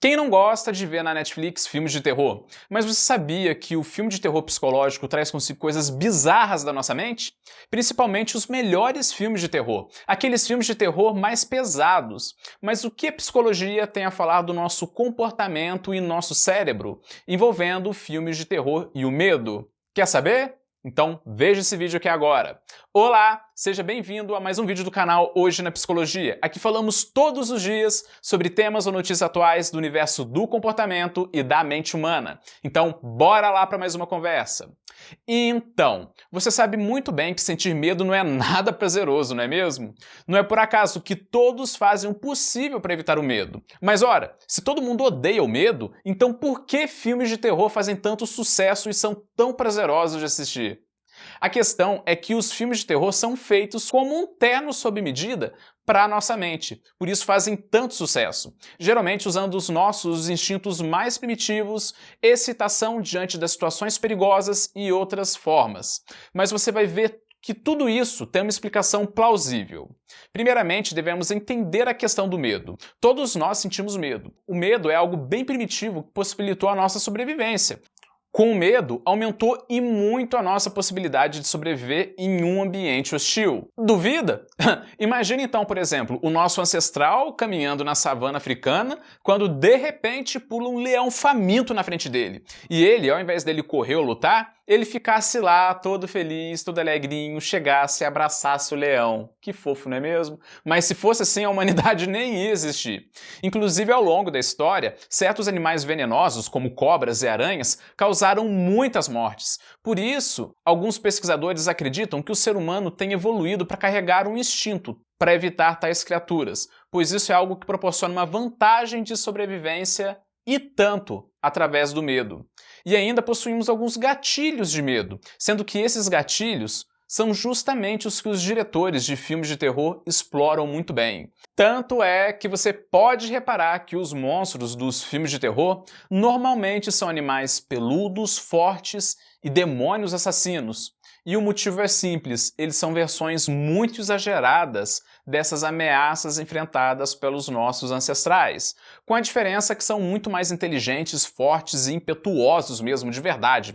Quem não gosta de ver na Netflix filmes de terror? Mas você sabia que o filme de terror psicológico traz consigo coisas bizarras da nossa mente? Principalmente os melhores filmes de terror, aqueles filmes de terror mais pesados. Mas o que a psicologia tem a falar do nosso comportamento e nosso cérebro, envolvendo filmes de terror e o medo? Quer saber? Então veja esse vídeo aqui agora. Olá, seja bem-vindo a mais um vídeo do canal Hoje na Psicologia. Aqui falamos todos os dias sobre temas ou notícias atuais do universo do comportamento e da mente humana. Então bora lá para mais uma conversa. Então, você sabe muito bem que sentir medo não é nada prazeroso, não é mesmo? Não é por acaso que todos fazem o possível para evitar o medo. Mas ora, se todo mundo odeia o medo, então por que filmes de terror fazem tanto sucesso e são tão prazerosos de assistir? A questão é que os filmes de terror são feitos como um terno sob medida para a nossa mente, por isso fazem tanto sucesso. Geralmente usando os nossos instintos mais primitivos, excitação diante das situações perigosas e outras formas. Mas você vai ver que tudo isso tem uma explicação plausível. Primeiramente, devemos entender a questão do medo. Todos nós sentimos medo. O medo é algo bem primitivo que possibilitou a nossa sobrevivência. Com o medo, aumentou e muito a nossa possibilidade de sobreviver em um ambiente hostil. Duvida? Imagine então, por exemplo, o nosso ancestral caminhando na savana africana quando de repente pula um leão faminto na frente dele. E ele, ao invés dele correr ou lutar, ele ficasse lá todo feliz, todo alegrinho, chegasse e abraçasse o leão. Que fofo, não é mesmo? Mas se fosse assim, a humanidade nem ia existir. Inclusive, ao longo da história, certos animais venenosos, como cobras e aranhas, causaram muitas mortes. Por isso, alguns pesquisadores acreditam que o ser humano tem evoluído para carregar um instinto para evitar tais criaturas, pois isso é algo que proporciona uma vantagem de sobrevivência e tanto através do medo. E ainda possuímos alguns gatilhos de medo, sendo que esses gatilhos são justamente os que os diretores de filmes de terror exploram muito bem. Tanto é que você pode reparar que os monstros dos filmes de terror normalmente são animais peludos, fortes e demônios assassinos. E o motivo é simples, eles são versões muito exageradas dessas ameaças enfrentadas pelos nossos ancestrais, com a diferença que são muito mais inteligentes, fortes e impetuosos mesmo, de verdade,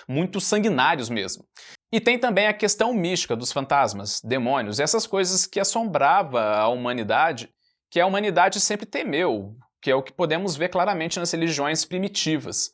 muito sanguinários mesmo. E tem também a questão mística dos fantasmas, demônios, essas coisas que assombrava a humanidade, que a humanidade sempre temeu, que é o que podemos ver claramente nas religiões primitivas.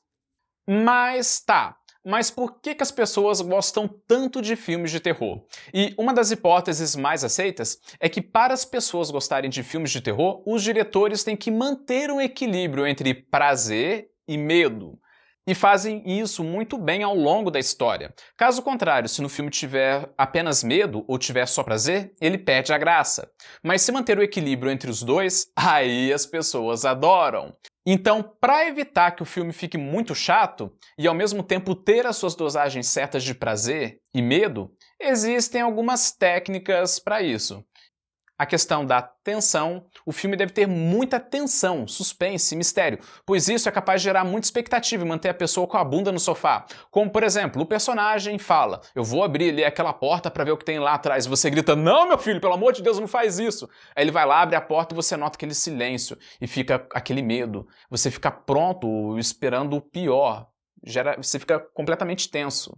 Mas por que as pessoas gostam tanto de filmes de terror? E uma das hipóteses mais aceitas é que para as pessoas gostarem de filmes de terror, os diretores têm que manter um equilíbrio entre prazer e medo. E fazem isso muito bem ao longo da história. Caso contrário, se no filme tiver apenas medo ou tiver só prazer, ele perde a graça. Mas se manter o equilíbrio entre os dois, aí as pessoas adoram. Então, para evitar que o filme fique muito chato e ao mesmo tempo ter as suas dosagens certas de prazer e medo, existem algumas técnicas para isso. A questão da tensão, o filme deve ter muita tensão, suspense, mistério, pois isso é capaz de gerar muita expectativa e manter a pessoa com a bunda no sofá. Como, por exemplo, o personagem fala, eu vou abrir ali aquela porta para ver o que tem lá atrás, e você grita, não meu filho, pelo amor de Deus, não faz isso. Aí ele vai lá, abre a porta e você nota aquele silêncio e fica aquele medo. Você fica pronto, esperando o pior, você fica completamente tenso.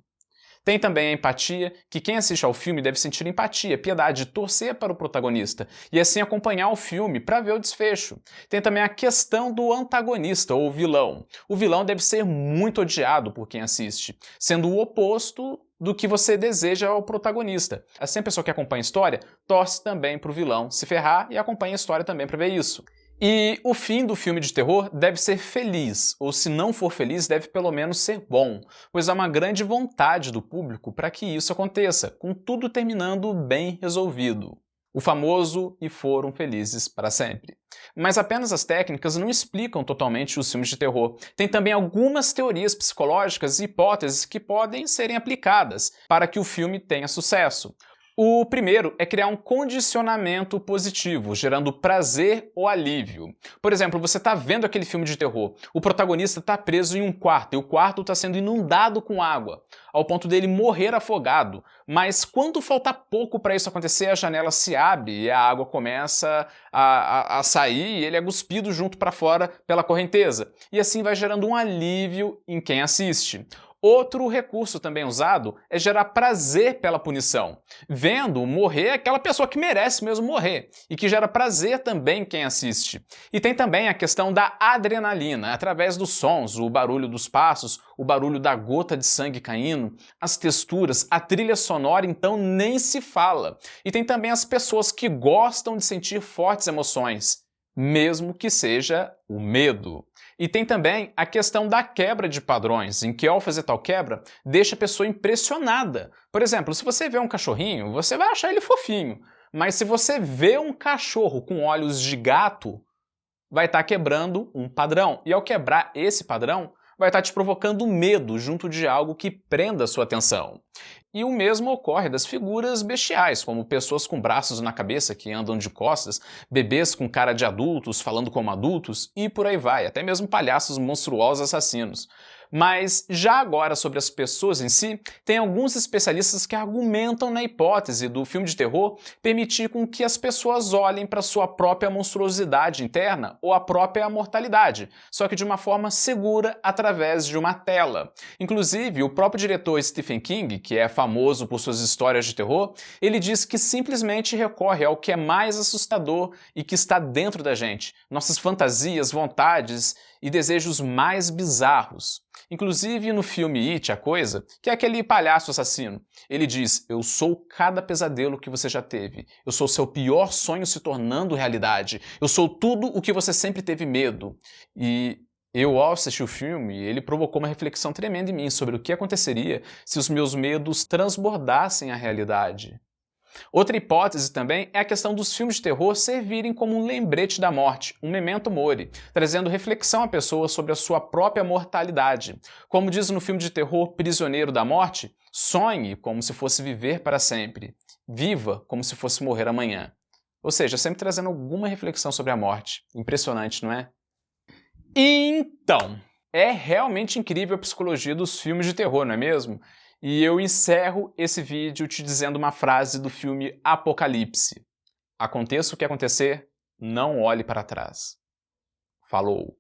Tem também a empatia, que quem assiste ao filme deve sentir empatia, piedade, torcer para o protagonista e assim acompanhar o filme para ver o desfecho. Tem também a questão do antagonista ou vilão. O vilão deve ser muito odiado por quem assiste, sendo o oposto do que você deseja ao protagonista. Assim a pessoa que acompanha a história torce também para o vilão se ferrar e acompanha a história também para ver isso. E o fim do filme de terror deve ser feliz, ou se não for feliz, deve pelo menos ser bom, pois há uma grande vontade do público para que isso aconteça, com tudo terminando bem resolvido. O famoso "e foram felizes para sempre". Mas apenas as técnicas não explicam totalmente os filmes de terror. Tem também algumas teorias psicológicas e hipóteses que podem serem aplicadas para que o filme tenha sucesso. O primeiro é criar um condicionamento positivo, gerando prazer ou alívio. Por exemplo, você está vendo aquele filme de terror, o protagonista está preso em um quarto e o quarto está sendo inundado com água, ao ponto dele morrer afogado. Mas quando falta pouco para isso acontecer, a janela se abre e a água começa a sair e ele é cuspido junto para fora pela correnteza. E assim vai gerando um alívio em quem assiste. Outro recurso também usado é gerar prazer pela punição, vendo morrer aquela pessoa que merece mesmo morrer, e que gera prazer também em quem assiste. E tem também a questão da adrenalina, através dos sons, o barulho dos passos, o barulho da gota de sangue caindo, as texturas, a trilha sonora, então nem se fala. E tem também as pessoas que gostam de sentir fortes emoções, mesmo que seja o medo. E tem também a questão da quebra de padrões, em que ao fazer tal quebra, deixa a pessoa impressionada. Por exemplo, se você vê um cachorrinho, você vai achar ele fofinho. Mas se você vê um cachorro com olhos de gato, vai estar quebrando um padrão. E ao quebrar esse padrão, vai estar te provocando medo junto de algo que prenda a sua atenção. E o mesmo ocorre das figuras bestiais, como pessoas com braços na cabeça que andam de costas, bebês com cara de adultos falando como adultos e por aí vai, até mesmo palhaços monstruosos assassinos. Mas já agora sobre as pessoas em si, tem alguns especialistas que argumentam na hipótese do filme de terror permitir com que as pessoas olhem para sua própria monstruosidade interna ou a própria mortalidade, só que de uma forma segura através de uma tela. Inclusive, o próprio diretor Stephen King, que é famoso por suas histórias de terror, ele diz que simplesmente recorre ao que é mais assustador e que está dentro da gente, nossas fantasias, vontades e desejos mais bizarros. Inclusive no filme It, a Coisa, que é aquele palhaço assassino, ele diz: "Eu sou cada pesadelo que você já teve. Eu sou seu pior sonho se tornando realidade. Eu sou tudo o que você sempre teve medo." E eu, ao assistir o filme, ele provocou uma reflexão tremenda em mim sobre o que aconteceria se os meus medos transbordassem a realidade. Outra hipótese também é a questão dos filmes de terror servirem como um lembrete da morte, um memento mori, trazendo reflexão à pessoa sobre a sua própria mortalidade. Como diz no filme de terror Prisioneiro da Morte, sonhe como se fosse viver para sempre, viva como se fosse morrer amanhã. Ou seja, sempre trazendo alguma reflexão sobre a morte. Impressionante, não é? Então, é realmente incrível a psicologia dos filmes de terror, não é mesmo? E eu encerro esse vídeo te dizendo uma frase do filme Apocalipse: "Aconteça o que acontecer, não olhe para trás." Falou!